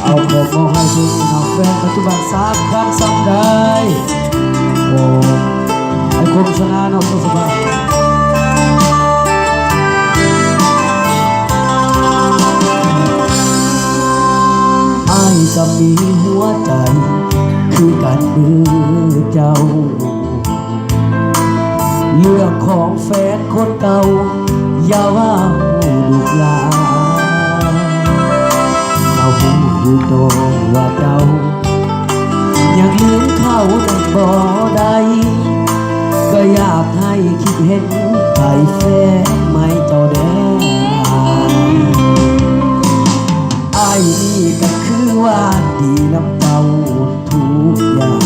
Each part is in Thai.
เอาของมองให้ถึงน้องแฟนปัจจุบัน3 ครั้งซ้ำได้โอ้ไอ้คมชนะน้องสบายไอ้ก็มีหัวใจคือการเจ้าเรื่องของแฟนคนเก่าอย่าว่าลูกหลานเราหูอยู่โตว่าเจ้าอยากลืมเขาแต่บ่ได้ก็อยากให้คิดเห็นใครแฟนไม่เจ้าแดงไอ้นี่ก็คือว่าดีน้ำเจ้าทุกอย่าง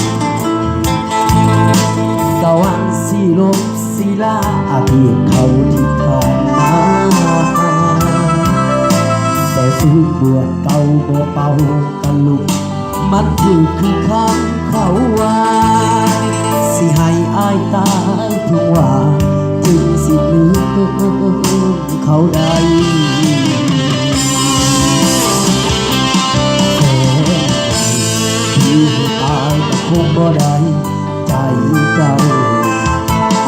กะวันสีลมศิลาอาเพียงเขาที่ผ่านมาแต่ฟื้นบวชเก่าบ่เป่ากันลุกมันคือข้างเขาว่าสิให้อายตายทุกว่าจึงสิลืมเขาได้ที่ตายแต่คงบ่ได้ใจเจ้า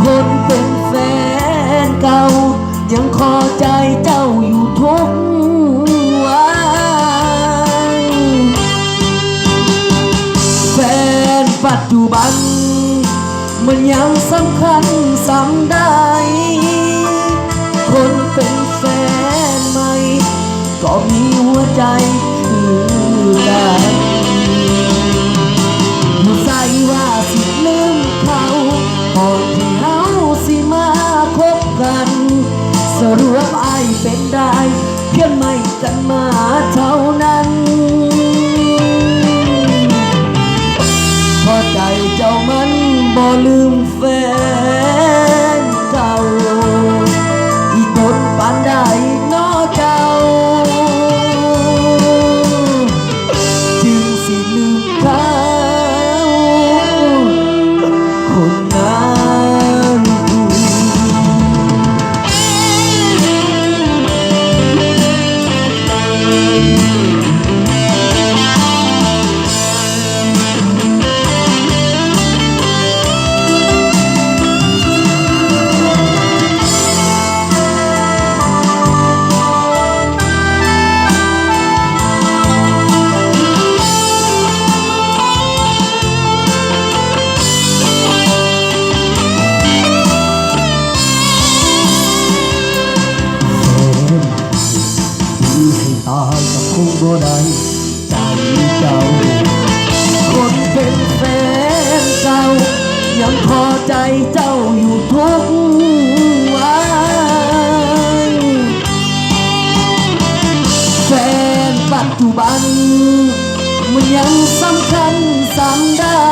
คนเป็นแฟนเก่ายังขอใจเจ้าอยู่ทุกวันแฟนปัจจุบันมันยังสำคัญสำได้คนเป็นแฟนใหม่ก็มีหัวใจคือกันอยู่ใส่ว่าสิลืมเขาก่อนที่เฮาสิมาคบกันสรุปไอ้เป็นได้เพียงไม่กันมาเท่านั้นพอใจเจ้ามันบ่ลืมแฟนเก่าอีตนปานใดน้อเจ้าจึงสิลืมเขาคนนั้นตายกับคงบ่ได้ใจเจ้าคนเป็นแฟนเก่ายังพอใจเจ้าอยู่ทุกวันแฟนปัจจุบันมันยังสำคัญสำได้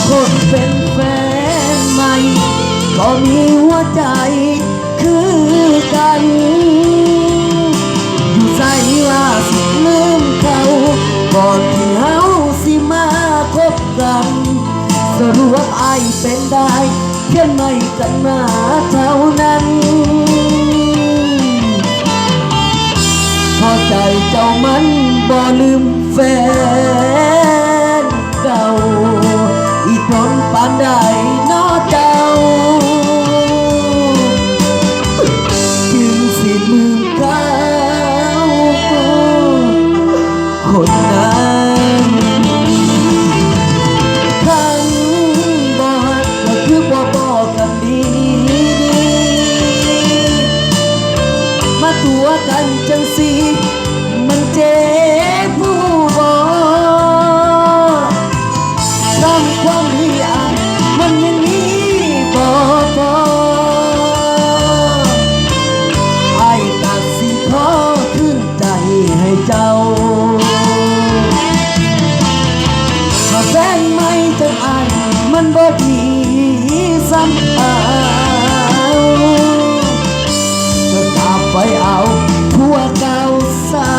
คนเป็นแฟนใหม่ก็มีหัวใจคือกันใจว่าสิลืมเขาก่อนที่เฮาสิมาคบกันสรุปไอ้เป็นได้เพียงไม่กันมาเท่านั้นพอใจเจ้ามันบ่ลืมแฟนเก่าอีทนปานใดน้อเจ้าจึงสิลืมเขาคนนั้นทั้งบ่ฮักก็คือบ่บอกกันดีมาตัวกันจังสิมันเจ็บผู้บ่ทำความดีอ่ะมันยังมีบ่พอไอ้ตัดสิขอขึ้นใจให้เจ้าแฟนไม่จังอันมันบ่ดีซ้ำเอาจะกลับไปเอาผัวเก่าซะ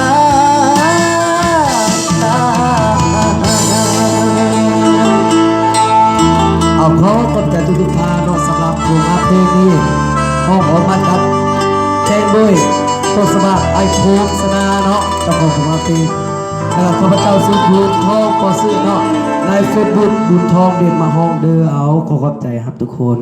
เอาขอต้นใจทุกท่านสำหรับผลงานเพลงนี้ห้องออกมาครับเชนบุยต้นสมัคร ไอ้โคมสนาเนาะเจ้าของผมมาเป็นข้าพเจ้าซื้อบุญทองก็ซื้อเนาะในเฟซบุ๊กบุญทองเด่นมาห้องเด้อเอาขอขอบใจครับทุกคน